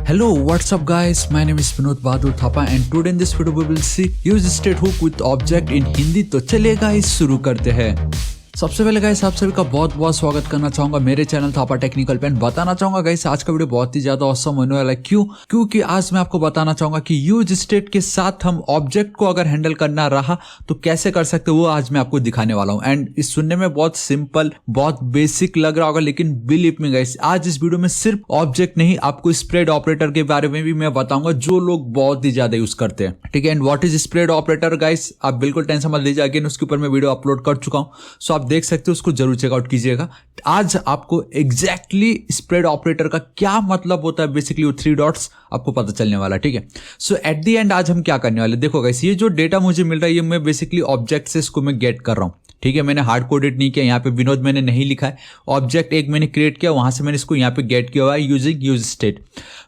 Hello, what's up guys? My name is Vinod Bahadur Thapa and today in this video we will see use state hook with object in Hindi। तो चलिए guys शुरू करते हैं। सबसे पहले guys आप सभी का बहुत बहुत स्वागत करना चाहूंगा मेरे चैनल थापा टेक्निकल पे। बताना चाहूंगा गाइस आज का वीडियो बहुत ही ज्यादा ऑसम होने वाला है। क्योंकि आज मैं आपको बताना चाहूंगा कि यूज स्टेट के साथ हम ऑब्जेक्ट को अगर हैंडल करना रहा तो कैसे कर सकते वो आज मैं आपको दिखाने वाला हूं। एंड इस सुनने में बहुत सिंपल बहुत बेसिक लग रहा होगा, लेकिन बिलीव मी गाइस आज इस वीडियो में सिर्फ ऑब्जेक्ट नहीं आपको स्प्रेड ऑपरेटर के बारे में भी मैं बताऊंगा जो लोग बहुत ही ज्यादा यूज करते हैं। ठीक है, and what is spread operator guys आप बिल्कुल टेंशन मत लीजिए, अगेन उसके ऊपर मैं वीडियो अपलोड कर चुका हूं, सो आप देख सकते हो, उसको जरूर चेकआउट कीजिएगा। आज आपको एग्जैक्टली स्प्रेड ऑपरेटर का क्या मतलब होता है, बेसिकली वो 3 डॉट्स आपको पता चलने वाला। ठीक है, सो एट द एंड आज हम क्या करने वाले देखो गाइस, ये जो डेटा मुझे मिल रहा है ये मैं बेसिकली ऑब्जेक्ट से इसको मैं गेट कर रहा हूं। ठीक है, मैंने हार्ड कोडेड नहीं किया, यहाँ पे विनोद मैंने नहीं लिखा है, ऑब्जेक्ट एक मैंने क्रिएट किया, वहां से मैंने इसको यहाँ पे गेट किया हुआ है यूजिंग यूज स्टेट।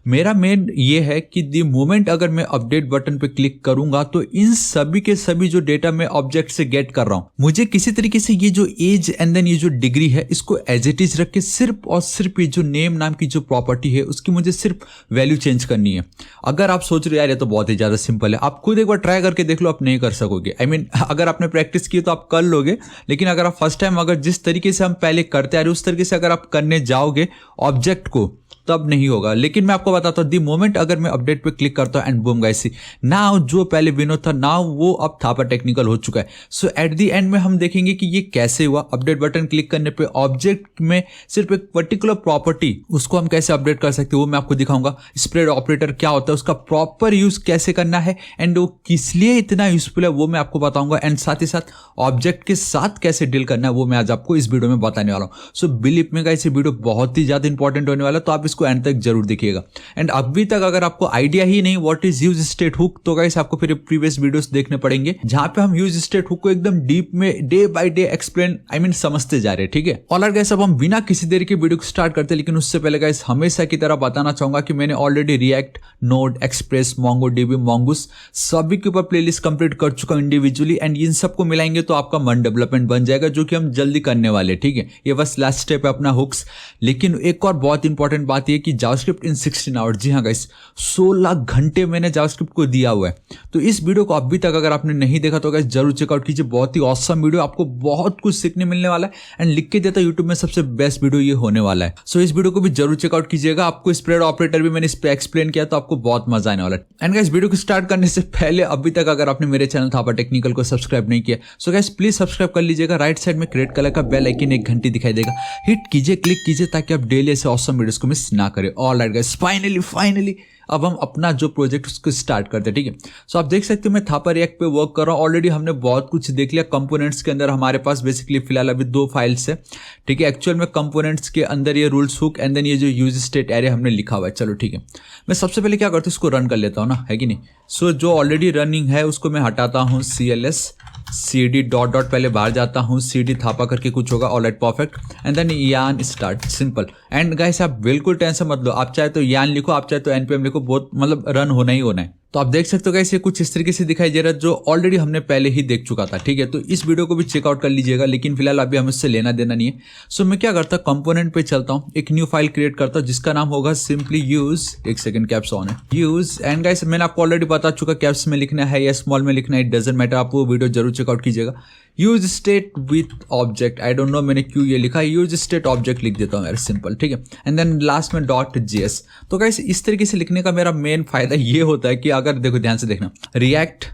मेरा मेन ये है कि द मोमेंट अगर मैं अपडेट बटन पे क्लिक करूंगा तो इन सभी के सभी जो डेटा मैं ऑब्जेक्ट से गेट कर रहा हूं, मुझे किसी तरीके से ये जो एज एंड देन ये जो डिग्री है इसको एज इट इज रख के सिर्फ और सिर्फ ये जो नेम नाम की जो प्रॉपर्टी है उसकी मुझे सिर्फ वैल्यू चेंज करनी है। अगर आप सोच रहे हो यार ये तो बहुत ही ज्यादा सिंपल है, आप खुद एक बार ट्राई करके देख लो, आप नहीं कर सकोगे। आई मीन अगर आपने प्रैक्टिस की तो आप कर लोगे, लेकिन अगर आप फर्स्ट टाइम अगर जिस तरीके से हम पहले करते आ रहे उस तरीके से अगर आप करने जाओगे ऑब्जेक्ट को तब नहीं होगा। लेकिन मैं आपको बताता हूं दी मोमेंट अगर मैं अपडेट पे क्लिक करता हूं एंड बूम गाइस नाउ जो पहले विनोद था नाउ वो अब थापा टेक्निकल हो चुका है। सो एट द एंड में हम देखेंगे कि ये कैसे हुआ। अपडेट बटन क्लिक करने पे ऑब्जेक्ट में सिर्फ एक पर्टिकुलर प्रॉपर्टी उसको हम कैसे अपडेट कर सकते हैं वो मैं आपको दिखाऊंगा। स्प्रेड ऑपरेटर क्या होता है, उसका प्रॉपर यूज कैसे करना है एंड वो किस लिए इतना यूजफुल है वो मैं आपको बताऊंगा। एंड साथ ही साथ ऑब्जेक्ट के साथ कैसे डील करना है वो मैं आज आपको इस वीडियो में बताने वाला हूं। सो बिलीव मी गाइस ये वीडियो बहुत ही ज्यादा इंपॉर्टेंट होने वाला है, तो आप इसको एंड तक जरूर देखिएगा। एंड अभी तक अगर आपको आइडिया ही नहीं what is use state hook तो गाइस आपको फिर प्रीवियस वीडियोस देखने पड़ेंगे जहां पे हम यूज स्टेट हुक को एकदम डीप में डे बाय डे एक्सप्लेन समझते जा रहे हैं। ठीक है, ऑलराइट गाइस अब हम बिना किसी देर के वीडियो को स्टार्ट करते हैं, लेकिन उससे पहले गाइस हमेशा की तरह बताना चाहूंगा कि मैंने already react, node, express, MongoDB, मोंगूस सभी के ऊपर प्लेलिस्ट कंप्लीट कर चुका हूं इंडिविजुअली। एंड इन सबको मिलाएंगे तो आपका मन डेवलपमेंट बन जाएगा, जो कि हम जल्दी करने वाले। ठीक है, ये बस लास्ट स्टेप है अपना हुक्स। लेकिन एक और बहुत इंपॉर्टेंट बात यह कि जावास्क्रिप्ट इन 16 आवर्स, जी हाँ गाइस 16 घंटे मैंने जावास्क्रिप्ट को दिया हुआ है। तो इस वीडियो को अभी तक अगर आपने नहीं देखा तो गाइस जरूर चेकआउट कीजिए, बहुत ही ऑसम वीडियो, आपको बहुत कुछ सीखने मिलने वाला है। एंड लिख के देता यूट्यूब में सबसे बेस्ट वीडियो ये होने वाला है। सो इस वीडियो को भी जरूर चेकआउट कीजिएगा। आपको स्प्रेड ऑपरेटर भी मैंने इस पे एक्सप्लेन किया तो आपको बहुत मजा आने वाला है। एंड गाइस वीडियो को स्टार्ट करने से पहले अभी तक अगर आपने मेरे चैनल थापा टेक्निकल को सब्सक्राइब नहीं किया सो गाइस प्लीज सब्सक्राइब कर लीजिएगा। राइट साइड में रेड कलर का बेल आइकन एक घंटी दिखाई देगा, हिट कीजिए, क्लिक कीजिए ताकि आप डेली ऐसे ऑसम वीडियोस को मिस ना करें। ऑलराइट गाइस फाइनली अब हम अपना जो प्रोजेक्ट उसको स्टार्ट करते हैं। ठीक है, सो आप देख सकते हो मैं थापा रिएक्ट पे वर्क कर रहा हूँ। ऑलरेडी हमने बहुत कुछ देख लिया। कंपोनेंट्स के अंदर हमारे पास बेसिकली फिलहाल अभी 2 फाइल्स है। ठीक है, एक्चुअल में कंपोनेंट्स के अंदर ये रूल्स हुक एंड देन ये जो यूज स्टेट एरे हमने लिखा हुआ है। चलो ठीक है, मैं सबसे पहले क्या करता हूँ इसको रन कर लेता हूँ ना, है कि नहीं। सो जो ऑलरेडी रनिंग है उसको मैं हटाता हूँ, CLS CD डॉट पहले बाहर जाता हूँ, CD थापा करके कुछ होगा। ऑलराइट परफेक्ट, एंड देन यान स्टार्ट, सिंपल। एंड गाइस आप बिल्कुल टेंशन मत लो, आप चाहे तो यान लिखो, आप चाहे तो npm लिखो, बहुत मतलब रन होना ही होना है। तो आप देख सकते हो गाइस ये कुछ इस तरीके से दिखाई दे रहा है जो ऑलरेडी हमने पहले ही देख चुका था। ठीक है, तो इस वीडियो को भी चेकआउट कर लीजिएगा, लेकिन फिलहाल अभी हमें इससे लेना देना नहीं है। सो मैं क्या करता हूँ कंपोनेंट पे चलता हूँ, एक न्यू फाइल क्रिएट करता हूँ जिसका नाम होगा सिंपली यूज, एक सेकंड कैप्स ऑन है, यूज। एंड गाइस मैंने आपको ऑलरेडी बता चुका कैप्स में लिखना है या स्मॉल में लिखना है, इट डजंट मैटर, आप वो वीडियो जरूर चेकआउट कीजिएगा। Use state with object, I don't know मैंने क्यों ये लिखा है, यूज स्टेट ऑब्जेक्ट लिख देता हूँ यार, सिंपल। ठीक है, एंड देन लास्ट में .js। तो गाइस इस तरीके से लिखने का मेरा मेन फायदा ये होता है कि अगर देखो ध्यान से देखना, React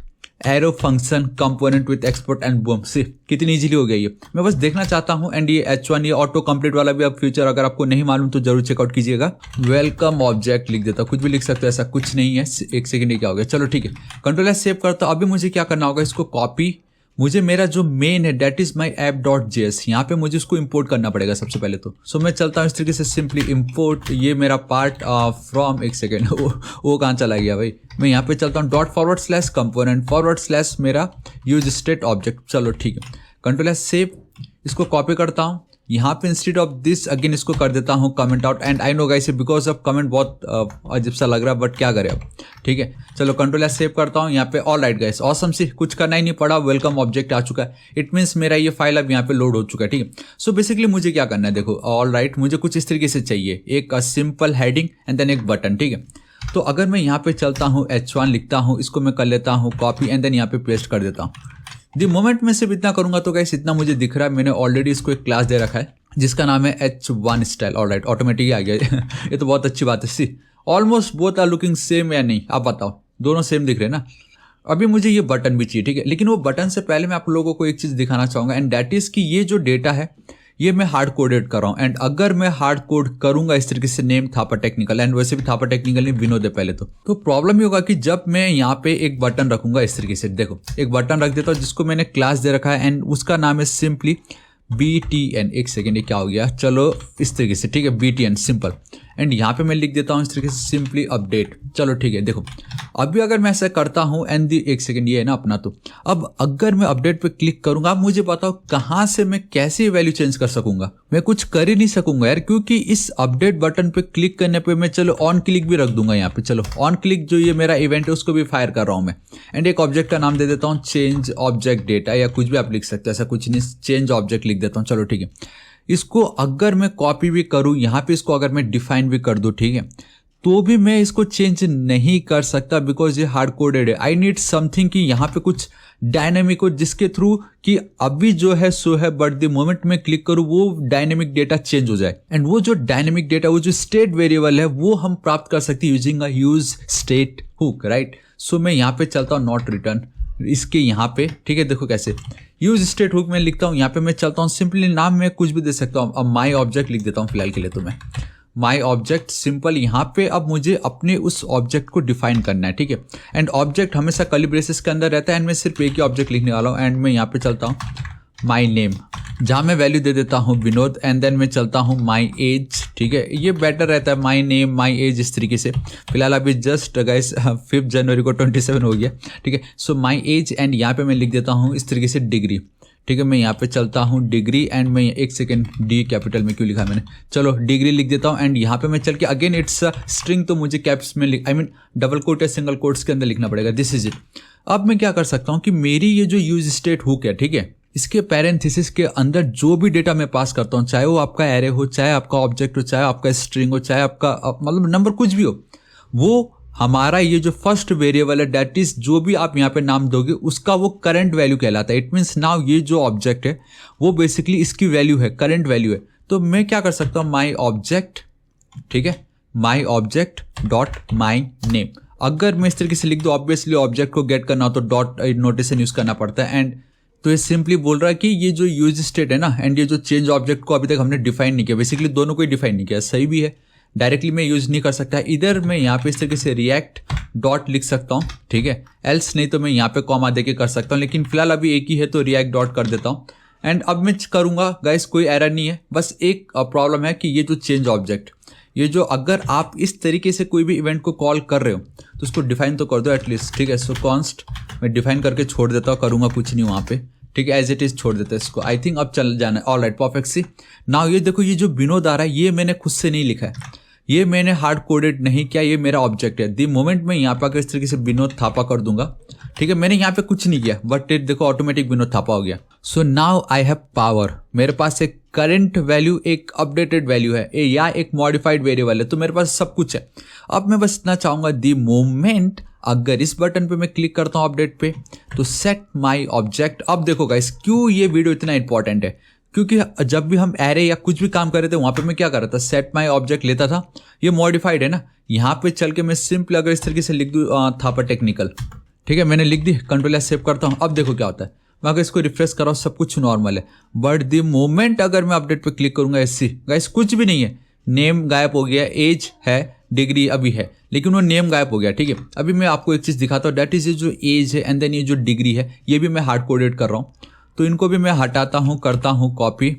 arrow function component with export and boom, see कितनी इजीली हो गई है। मैं बस देखना चाहता हूं। एंड ये H1 ये ऑटो कंप्लीट वाला भी अब फ्यूचर अगर आपको नहीं मालूम तो जरूर चेकआउट कीजिएगा। वेलकम ऑब्जेक्ट लिख देता हूं, कुछ भी लिख सकते हो, ऐसा कुछ नहीं है। एक सेकंड ये क्या हो गया, चलो ठीक है, कंट्रोल एस सेव करता हूं। अभी मुझे क्या करना होगा, इसको कॉपी, मुझे मेरा जो मेन है डेट इज माई app.js, यहाँ पे मुझे उसको इंपोर्ट करना पड़ेगा सबसे पहले तो। सो मैं चलता हूँ इस तरीके से, सिंपली इंपोर्ट ये मेरा पार्ट फ्रॉम, एक सेकेंड वो कहाँ चला गया भाई, मैं यहाँ पे चलता हूँ ./component/ मेरा यूज स्टेट ऑब्जेक्ट। चलो ठीक है, कंट्रोल एस सेव, इसको कॉपी करता हूँ, यहाँ पे इंस्टेड ऑफ दिस अगेन इसको कर देता हूँ comment out. And I know guys because of comment बहुत अजीब सा लग रहा है, बट क्या करें अब। ठीक है, चलो कंट्रोल एस सेव करता हूँ यहाँ पे। ऑलराइट गाइस ऑसम सी, कुछ करना ही नहीं पड़ा, वेलकम ऑब्जेक्ट आ चुका है। इट मीन्स मेरा ये फाइल अब यहाँ पे लोड हो चुका है। ठीक है, सो बेसिकली मुझे क्या करना है देखो, ऑलराइट मुझे कुछ इस तरीके से चाहिए, एक सिंपल हेडिंग एंड देन एक बटन। ठीक है, तो अगर मैं यहाँ पे चलता हूँ H1 लिखता हूँ, इसको मैं कर लेता हूँ कॉपी एंड देन यहाँ पे पेस्ट कर देता हूँ। दी मोमेंट में सिर्फ इतना करूंगा तो गाइस इतना मुझे दिख रहा है, मैंने ऑलरेडी इसको एक क्लास दे रखा है जिसका नाम है H1 स्टाइल। ऑलराइट, ऑटोमेटिक आ गया ये तो बहुत अच्छी बात है। See almost both are looking same या नहीं, आप बताओ, दोनों सेम दिख रहे हैं ना। अभी मुझे ये बटन भी चाहिए, ठीक है, लेकिन वो बटन से पहले मैं आप लोगों को एक चीज़ दिखाना चाहूँगा एंड दैट इज़ कि ये जो डेटा है ये मैं हार्ड कोडेड कर रहा हूँ। एंड अगर मैं हार्ड कोड करूंगा इस तरीके से, नेम थापा टेक्निकल, एंड वैसे भी थापा टेक्निकल नहीं विनोद है पहले तो प्रॉब्लम ये होगा कि जब मैं यहाँ पे एक बटन रखूंगा इस तरीके से, देखो एक बटन रख देता हूँ जिसको मैंने क्लास दे रखा है एंड उसका नाम है सिंपली BTN। एक सेकेंड, ये क्या हो गया, चलो इस तरीके से, ठीक है, BTN सिंपल। एंड यहाँ पे मैं लिख देता हूँ इस तरीके से सिंपली अपडेट। चलो ठीक है, देखो अभी अगर मैं ऐसा करता हूँ एंड एक सेकेंड, ये है ना अपना, तो अब अगर मैं अपडेट पे क्लिक करूंगा, आप मुझे बताओ कहाँ से मैं कैसे वैल्यू चेंज कर सकूंगा। मैं कुछ कर ही नहीं सकूंगा यार, क्योंकि इस अपडेट बटन पे क्लिक करने पे मैं चलो ऑन क्लिक भी रख दूंगा यहाँ पे। चलो ऑन क्लिक जो ये मेरा इवेंट है उसको भी फायर कर रहा हूँ मैं। एंड एक ऑब्जेक्ट का नाम दे देता हूँ चेंज ऑब्जेक्ट डेटा, या कुछ भी आप लिख सकते हो, ऐसा कुछ नहीं, चेंज ऑब्जेक्ट लिख देता हूँ। चलो ठीक है, इसको अगर मैं कॉपी भी करूं यहाँ पे, इसको अगर मैं डिफाइन भी कर दूं, ठीक है, तो भी मैं इसको चेंज नहीं कर सकता बिकॉज ये हार्ड कोडेड है। आई नीड समथिंग कि यहाँ पे कुछ डायनेमिक हो जिसके थ्रू कि अभी जो है सो है, बट द मोमेंट में क्लिक करूं वो डायनेमिक डेटा चेंज हो जाए। एंड वो जो डायनेमिक डेटा, वो जो स्टेट वेरिएबल है, वो हम प्राप्त कर सकते हैं using a use state hook, right. So मैं यहाँ पे चलता हूँ नॉट रिटर्न इसके यहाँ पे, ठीक है, देखो कैसे यूज स्टेट हुक में लिखता हूँ। यहाँ पे मैं चलता हूँ, सिंपली नाम में कुछ भी दे सकता हूँ। अब माई ऑब्जेक्ट लिख देता हूँ फिलहाल के लिए, तो मैं माई ऑब्जेक्ट सिंपल। यहाँ पे अब मुझे अपने उस ऑब्जेक्ट को डिफाइन करना है, ठीक है। एंड ऑब्जेक्ट हमेशा कर्ली ब्रेसेस के अंदर रहता है एंड मैं सिर्फ एक ही ऑब्जेक्ट लिखने वाला हूँ। एंड मैं यहाँ पे चलता हूँ माई नेम, जहाँ मैं वैल्यू दे देता हूँ विनोद, एंड देन मैं चलता हूँ माई एज, ठीक है, ये बेटर रहता है, माई नेम माई एज इस तरीके से। फिलहाल अभी जस्ट गाइस 5 जनवरी को 27 हो गया, ठीक है। सो माई एज एंड यहाँ पे मैं लिख देता हूँ इस तरीके से डिग्री, ठीक है। मैं यहाँ पे चलता हूँ डिग्री एंड मैं एक सेकेंड, डी कैपिटल में क्यों लिखा मैंने, चलो डिग्री लिख देता हूँ। एंड यहाँ पे मैं चल के अगेन इट्स स्ट्रिंग, तो मुझे कैप्स में आई मीन डबल कोट या सिंगल कोट्स के अंदर लिखना पड़ेगा, दिस इज इट। अब मैं क्या कर सकता हूँ कि मेरी ये जो यूज स्टेट हुक है, ठीक है, इसके पैरेंथेसिस के अंदर जो भी डेटा मैं पास करता हूँ, चाहे वो आपका एरे हो, चाहे आपका ऑब्जेक्ट हो, चाहे आपका स्ट्रिंग हो, चाहे आपका मतलब नंबर कुछ भी हो, वो हमारा ये जो फर्स्ट वेरिएबल है, दैट इज जो भी आप यहाँ पे नाम दोगे उसका वो करंट वैल्यू कहलाता है। इट मीन्स नाउ ये जो ऑब्जेक्ट है वो बेसिकली इसकी वैल्यू है, करंट वैल्यू है। तो मैं क्या कर सकता हूँ, माई ऑब्जेक्ट, ठीक है, माई ऑब्जेक्ट डॉट माई नेम। अगर मैं इस तरीके से लिख दूँ, ऑब्वियसली ऑब्जेक्ट को गेट करना हो तो डॉट नोटेशन यूज करना पड़ता है। एंड तो ये सिंपली बोल रहा है कि ये जो यूज स्टेट है ना, एंड ये जो चेंज ऑब्जेक्ट को अभी तक हमने डिफाइन नहीं किया, बेसिकली दोनों को ही डिफाइन नहीं किया, सही भी है, डायरेक्टली मैं यूज नहीं कर सकता। इधर मैं यहाँ पे इस तरीके से रिएक्ट डॉट लिख सकता हूँ, ठीक है, एल्स नहीं तो मैं यहाँ पे कॉमा दे के कर सकता हूँ, लेकिन फिलहाल अभी एक ही है तो रिएक्ट डॉट कर देता हूँ। एंड अब मैं करूँगा गाइस, कोई एरर नहीं है, बस एक प्रॉब्लम है कि ये जो चेंज ऑब्जेक्ट, ये जो अगर आप इस तरीके से कोई भी इवेंट को कॉल कर रहे हो तो उसको डिफाइन तो कर दो एटलीस्ट, ठीक है। सो कॉन्स्ट मैं डिफाइन करके छोड़ देता हूँ, करूँगा कुछ नहीं वहाँ पे, ठीक है, एज इट इज छोड़ देते हैं इसको। आई थिंक अब चल जाना है, ऑलराइट, परफेक्ट। सी नाउ ये देखो, ये जो विनोद आ रहा है ये मैंने खुद से नहीं लिखा है, ये मैंने हार्ड कोडेड नहीं किया, ये मेरा ऑब्जेक्ट है। दी मोमेंट में यहाँ पर अगर इस तरीके से विनोद थापा कर दूंगा, ठीक है, मैंने यहाँ पे कुछ नहीं किया, बट इट देखो ऑटोमेटिक विनोद थापा हो गया। So now I have power, मेरे पास एक करंट वैल्यू, एक अपडेटेड वैल्यू है, या एक मॉडिफाइड वेरिएबल है, तो मेरे पास सब कुछ है। अब मैं बस इतना चाहूंगा, दी मोमेंट अगर इस बटन पे मैं क्लिक करता हूँ अपडेट पे, तो सेट माई ऑब्जेक्ट। अब देखो गाइस, क्यों ये वीडियो इतना इंपॉर्टेंट है, क्योंकि जब भी हम एरे या कुछ भी काम कर रहे थे वहां पे मैं क्या कर रहा था, सेट माई ऑब्जेक्ट लेता था, ये मॉडिफाइड है ना। यहाँ पे चल के मैं सिंपल अगर इस तरीके से लिख दूँ थापा टेक्निकल, ठीक है, मैंने लिख दी, कंट्रोल एस सेव करता हूँ। अब देखो क्या होता है, मैं अगर इसको रिफ्रेश कर रहा हूँ सब कुछ नॉर्मल है, बट द मोमेंट अगर मैं अपडेट पे क्लिक करूंगा, एससी गाइस कुछ भी नहीं है, नेम गायब हो गया, एज है, डिग्री अभी है, लेकिन वो नेम गायब हो गया, ठीक है। अभी मैं आपको एक चीज़ दिखाता हूँ, दैट इज ये जो एज है एंड देन ये जो डिग्री है, ये भी मैं हार्ड कोडेड कर रहा हूँ, तो इनको भी मैं हटाता हूँ, करता हूँ कॉपी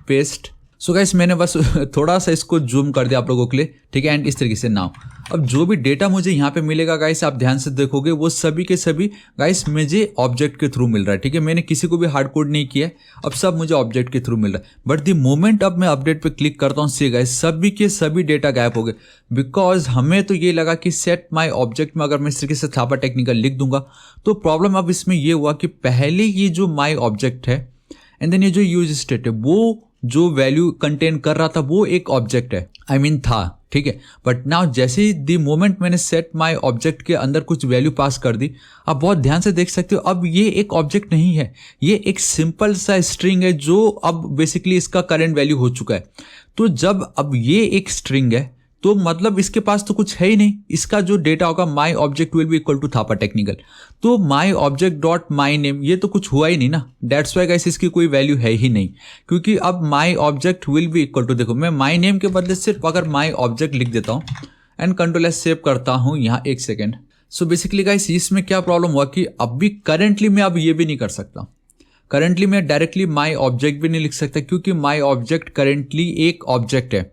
पेस्ट। सो गाइस मैंने बस थोड़ा सा इसको जूम कर दिया आप लोगों के लिए, ठीक है, एंड इस तरीके से नाउ अब जो भी डेटा मुझे यहाँ पे मिलेगा गाइस, आप ध्यान से देखोगे वो सभी के सभी गाइस मुझे ऑब्जेक्ट के थ्रू मिल रहा है, ठीक है, मैंने किसी को भी हार्ड कोड नहीं किया, अब सब मुझे ऑब्जेक्ट के थ्रू मिल रहा है। बट द मोमेंट अब मैं अपडेट पे क्लिक करता हूँ, सी गाइस सभी के सभी डेटा गायब हो गए, बिकॉज हमें तो ये लगा कि सेट माई ऑब्जेक्ट में अगर मैं इस तरीके से थापा टेक्निकल लिख दूंगा तो प्रॉब्लम अब इसमें ये हुआ कि पहले ये जो माई ऑब्जेक्ट है एंड देन ये जो यूज स्टेट है वो जो वैल्यू कंटेन कर रहा था वो एक ऑब्जेक्ट है, आई मीन था, ठीक है। बट नाउ जैसे ही द मोमेंट मैंने सेट माय ऑब्जेक्ट के अंदर कुछ वैल्यू पास कर दी, आप बहुत ध्यान से देख सकते हो अब ये एक ऑब्जेक्ट नहीं है, ये एक सिंपल सा स्ट्रिंग है जो अब बेसिकली इसका करंट वैल्यू हो चुका है। तो जब अब ये एक स्ट्रिंग है तो मतलब इसके पास तो कुछ है ही नहीं, इसका जो डेटा होगा my object will be equal to Thapa technical, तो my object dot my name ये तो कुछ हुआ ही नहीं ना, दैट्स वाई गाइस इसकी कोई वैल्यू है ही नहीं, क्योंकि अब my object will be equal to, देखो मैं माई नेम के बदले सिर्फ अगर माई ऑब्जेक्ट लिख देता हूँ एंड कंट्रोल एस सेव करता हूँ यहाँ, एक सेकेंड। सो बेसिकली गाइस इसमें क्या प्रॉब्लम हुआ कि अब भी करेंटली मैं अब ये भी नहीं कर सकता, करेंटली मैं डायरेक्टली माई ऑब्जेक्ट भी नहीं लिख सकता, क्योंकि माई ऑब्जेक्ट करेंटली एक ऑब्जेक्ट है,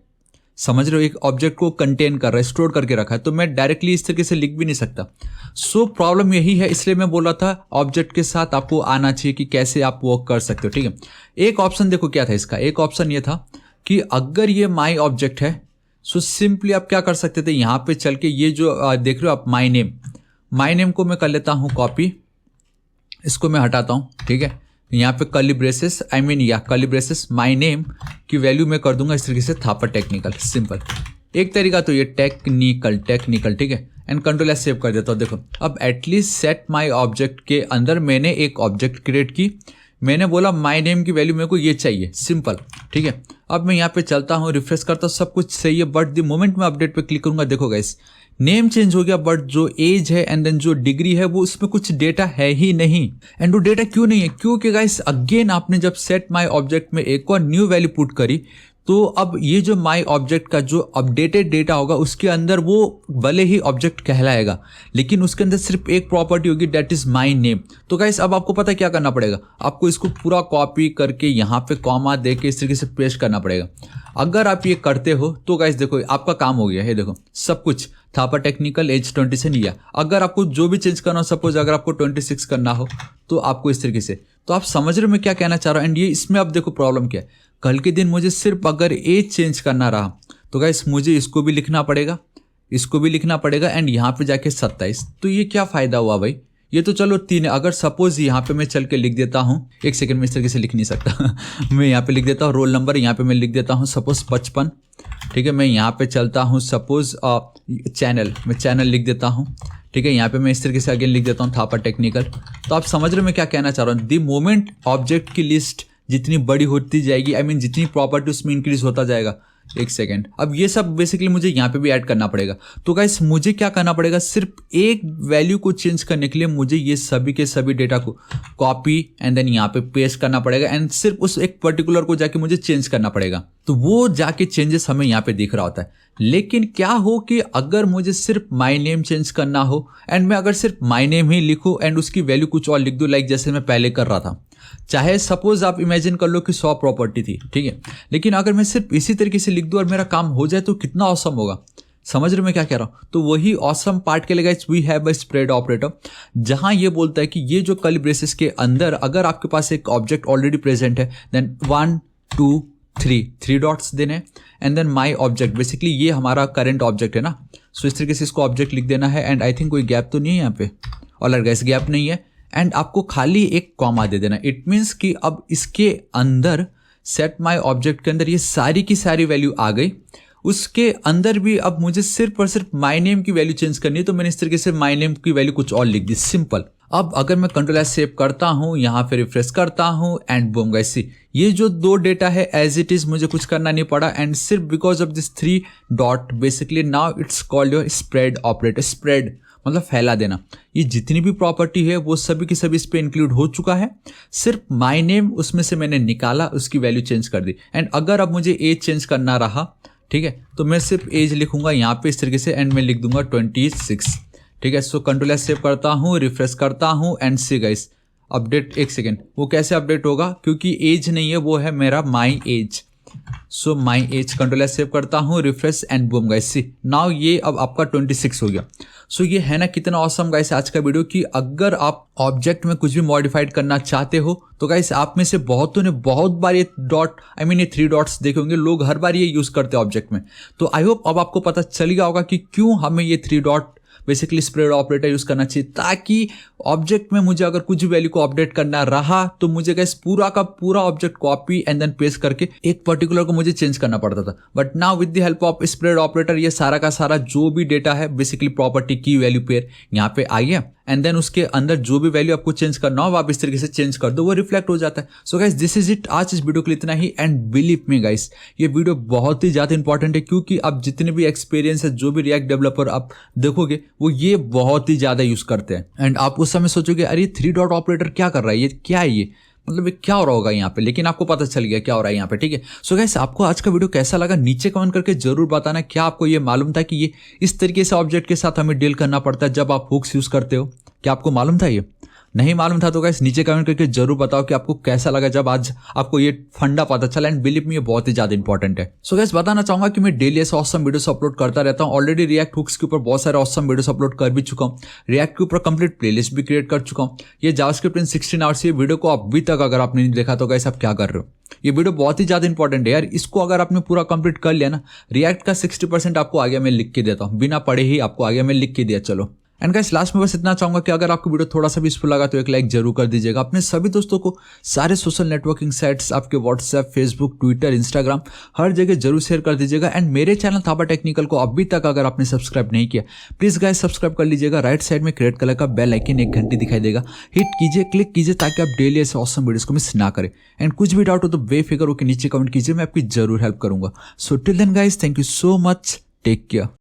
समझ रहे हो, एक ऑब्जेक्ट को कंटेन कर रहा है, स्टोर करके रखा है, तो मैं डायरेक्टली इस तरीके से लिख भी नहीं सकता। सो प्रॉब्लम यही है, इसलिए मैं बोला था ऑब्जेक्ट के साथ आपको आना चाहिए कि कैसे आप वर्क कर सकते हो, ठीक है। एक ऑप्शन देखो क्या था इसका, एक ऑप्शन ये था कि अगर ये माई ऑब्जेक्ट है सो सिंपली आप क्या कर सकते थे, यहाँ पे चल के ये जो देख रहे हो आप माई नेम को मैं कर लेता हूँ कॉपी, इसको मैं हटाता हूँ, ठीक है। यहाँ पे कर्ली ब्रेसेस, आई मीन या कर्ली ब्रेसेस माई नेम की वैल्यू मैं कर दूंगा इस तरीके से थापा टेक्निकल, सिंपल। एक तरीका तो ये टेक्निकल, ठीक है, एंड कंट्रोल एस सेव कर देता हूँ। देखो अब एटलीस्ट सेट माई ऑब्जेक्ट के अंदर मैंने एक ऑब्जेक्ट क्रिएट की, मैंने बोला माई नेम की वैल्यू मेरे को ये चाहिए, सिंपल, ठीक है। अब मैं यहाँ पे चलता हूँ, रिफ्रेश करता हूँ, सब कुछ सही है, बट द मोमेंट मैं अपडेट पे क्लिक करूंगा, देखो गाइस नेम चेंज हो गया, बट जो एज है एंड देन जो डिग्री है वो उसमें कुछ डेटा है ही नहीं। एंड वो डेटा क्यों नहीं है, क्योंकि गाइस अगेन आपने जब सेट माई ऑब्जेक्ट में एक और न्यू वैल्यू पुट करी, तो अब ये जो माई ऑब्जेक्ट का जो अपडेटेड डेटा होगा उसके अंदर वो भले ही ऑब्जेक्ट कहलाएगा, लेकिन उसके अंदर सिर्फ एक प्रॉपर्टी होगी, दैट इज माई नेम। तो गाइस अब आपको पता है क्या करना पड़ेगा, आपको इसको पूरा कॉपी करके यहाँ पे कॉमा दे के इस तरीके से पेस्ट करना पड़ेगा। अगर आप ये करते हो तो गाइस देखो आपका काम हो गया है, देखो सब कुछ थापा टेक्निकल एज 20 से लिया। अगर आपको जो भी चेंज करना हो, सपोज अगर आपको 26 करना हो तो आपको इस तरीके से, तो आप समझ रहे हो मैं क्या कहना चाह रहा हूँ। एंड ये इसमें अब देखो प्रॉब्लम क्या है, कल के दिन मुझे सिर्फ अगर एज चेंज करना रहा तो गाइस मुझे इसको भी लिखना पड़ेगा, इसको भी लिखना पड़ेगा, एंड यहाँ पे जाके 27, तो ये क्या फायदा हुआ भाई, ये तो चलो 3 है। अगर सपोज यहाँ पे मैं चल के लिख देता हूँ, एक सेकंड में इस तरीके से लिख नहीं सकता मैं यहाँ पे लिख देता हूँ रोल नंबर, यहाँ पे मैं लिख देता हूँ सपोज 55, ठीक है। मैं यहाँ पे चलता हूँ सपोज चैनल, मैं चैनल लिख देता हूँ, ठीक है। यहाँ पे मैं इस तरीके से अगेन लिख देता हूँ थापा टेक्निकल। तो आप समझ रहे हो मैं क्या कहना चाह रहा हूँ, द मोमेंट ऑब्जेक्ट की लिस्ट जितनी बड़ी होती जाएगी, आई मीन जितनी प्रॉपर्टी उसमें इंक्रीज होता जाएगा। एक सेकेंड, अब ये सब बेसिकली मुझे यहाँ पे भी ऐड करना पड़ेगा। तो गाइस मुझे क्या करना पड़ेगा, सिर्फ एक वैल्यू को चेंज करने के लिए मुझे ये सभी के सभी डेटा को कॉपी एंड देन यहाँ पे पेस्ट करना पड़ेगा, एंड सिर्फ उस एक पर्टिकुलर को जाके मुझे चेंज करना पड़ेगा। तो वो जाके चेंजेस हमें यहाँ पे दिख रहा होता है। लेकिन क्या हो कि अगर मुझे सिर्फ माई नेम चेंज करना हो एंड मैं अगर सिर्फ माई नेम ही लिखूँ एंड उसकी वैल्यू कुछ और लिख दूँ, लाइक जैसे मैं पहले कर रहा था, चाहे सपोज आप इमेजिन कर लो कि 100 प्रॉपर्टी थी, ठीक है, लेकिन अगर मैं सिर्फ इसी तरीके से लिख दूं और मेरा काम हो जाए तो कितना ऑसम होगा। समझ रहे हो मैं क्या कह रहा हूं। तो वही ऑसम पार्ट के लिए guys we have a spread operator, जहां ये बोलता है कि ये जो कर्ली ब्रेसेस के अंदर अगर आपके पास एक ऑब्जेक्ट ऑलरेडी प्रेजेंट है, देन 1 2 3 डॉट्स देने, and then my object, basically ये हमारा करंट ऑब्जेक्ट है ना। सो इस तरीके से इसको ऑब्जेक्ट लिख देना है, एंड आई थिंक कोई गैप तो नहीं है यहाँ पे, और गाइस गैप नहीं है, एंड आपको खाली एक कॉमा दे देना। इट मीन्स कि अब इसके अंदर सेट माई ऑब्जेक्ट के अंदर ये सारी की सारी वैल्यू आ गई, उसके अंदर भी अब मुझे सिर्फ और सिर्फ माई नेम की वैल्यू चेंज करनी है, तो मैंने इस तरीके से माई नेम की वैल्यू कुछ और लिख दी, सिंपल। अब अगर मैं कंट्रोल एस सेव करता हूं, यहाँ पे रिफ्रेश करता हूं, एंड बूम गाइस सी ये जो 2 डेटा है एज इट इज, मुझे कुछ करना नहीं पड़ा, एंड सिर्फ because of this 3 dot basically now it's called your spread operator. Spread मतलब फैला देना, ये जितनी भी प्रॉपर्टी है वो सभी की सभी इस पे इंक्लूड हो चुका है, सिर्फ माई नेम उसमें से मैंने निकाला, उसकी वैल्यू चेंज कर दी। एंड अगर अब मुझे एज चेंज करना रहा, ठीक है, तो मैं सिर्फ एज लिखूंगा यहाँ पे इस तरीके से, एंड मैं लिख दूंगा 26, ठीक है। सो कंट्रोल एस सेव करता हूँ, रिफ्रेश करता हूँ, एंड सी गाइस अपडेट, एक सेकेंड, वो कैसे अपडेट होगा, क्योंकि एज नहीं है, वो है मेरा my age. So my age control S save करता हूँ, refresh, and boom guys see now ये अब आपका 26 हो गया। सो ये है ना कितना ऑसम गाइस आज का वीडियो, कि अगर आप ऑब्जेक्ट में कुछ भी मॉडिफाइड करना चाहते हो तो गाइस आप में से बहुतों ने बहुत बार ये डॉट, आई मीन ये 3 डॉट्स देखे होंगे, लोग हर बार ये यूज करते हैं ऑब्जेक्ट में। तो आई होप अब आपको पता चल गया होगा कि क्यों हमें ये 3 dot basically spread operator use करना चाहिए, ताकि ऑब्जेक्ट में मुझे अगर कुछ वैल्यू को अपडेट करना रहा तो मुझे गाइस पूरा का पूरा object copy and then paste करके एक पर्टिकुलर को मुझे चेंज करना पड़ता था। But now with the help of spread operator ये सारा का सारा जो भी डेटा है बेसिकली प्रॉपर्टी की वैल्यू पेयर यहाँ पे आई है एंड देन उसके अंदर जो भी वैल्यू आपको चेंज करना हो आप इस तरीके से चेंज कर दो, वो रिफ्लेक्ट हो जाता है। So guys this is it, आज इस वीडियो के लिए इतना ही। एंड बिलीव मी गाइस ये वीडियो बहुत ही ज्यादा इंपॉर्टेंट है, क्योंकि आप जितने भी एक्सपीरियंस है जो भी रिएक्ट डेवलपर आप देखोगे वो ये बहुत ही ज्यादा यूज करते हैं। एंड आप उस समय सोचोगे अरे 3 डॉट ऑपरेटर क्या कर रहा है, ये क्या है, ये मतलब ये क्या हो रहा होगा यहाँ पे, लेकिन आपको पता चल गया क्या हो रहा है यहाँ पे, ठीक है। सो गाइस आपको आज का वीडियो कैसा लगा नीचे कमेंट करके जरूर बताना। क्या आपको ये मालूम था कि ये इस तरीके से ऑब्जेक्ट के साथ हमें डील करना पड़ता है जब आप हुक्स यूज करते हो? क्या आपको मालूम था? ये नहीं मालूम था तो गाइस नीचे कमेंट करके जरूर बताओ कि आपको कैसा लगा जब आज आपको ये फंडा पता चला। एंड बिलीव मी ये बहुत ही ज्यादा इंपॉर्टेंट है। सो गाइस बताना चाहूंगा कि मैं डेली ऐसे ऑसम वीडियोस अपलोड करता रहता हूं। ऑलरेडी रिएक्ट हुक्स के ऊपर बहुत सारे ऑसम वीडियोस अपलोड कर भी चुका हूं, रिएक्ट के ऊपर कंप्लीट प्लेलिस्ट भी क्रिएट कर चुका हूं। ये जावास्क्रिप्ट इन 16 आवर्स, ये वीडियो को अभी तक अगर आपने नहीं देखा तो गाइस आप क्या कर रहे हो? ये वीडियो बहुत ही ज्यादा इंपॉर्टेंट है यार, इसको अगर आपने पूरा कंप्लीट कर लिया ना, रिएक्ट का 60% आपको आगे मैं लिख के देता हूँ, बिना पढ़े ही आपको आगे मैं लिख के दिया। चलो एंड गाइस लास्ट में बस इतना चाहूंगा कि अगर आपको वीडियो थोड़ा सा भी यूजफुल लगा तो एक लाइक जरूर कर दीजिएगा। अपने सभी दोस्तों को सारे सोशल नेटवर्किंग साइट्स, आपके व्हाट्सएप, फेसबुक, ट्विटर, इंस्टाग्राम, हर जगह जरूर शेयर कर दीजिएगा। एंड मेरे चैनल थापा टेक्निकल को अभी तक अगर आपने सब्सक्राइब नहीं किया प्लीज गाइस सब्सक्राइब कर लीजिएगा। राइट साइड में रेड कलर का बेल आइकन एक घंटी दिखाई देगा, हिट कीजिए, क्लिक कीजिए ताकि आप डेली ऐसे ऑसम वीडियोस को मिस ना करें। एंड कुछ भी डाउट हो तो बेफिक्र होकर नीचे कमेंट कीजिए, मैं आपकी जरूर हेल्प करूंगा। So till then guys, thank you so much, take care.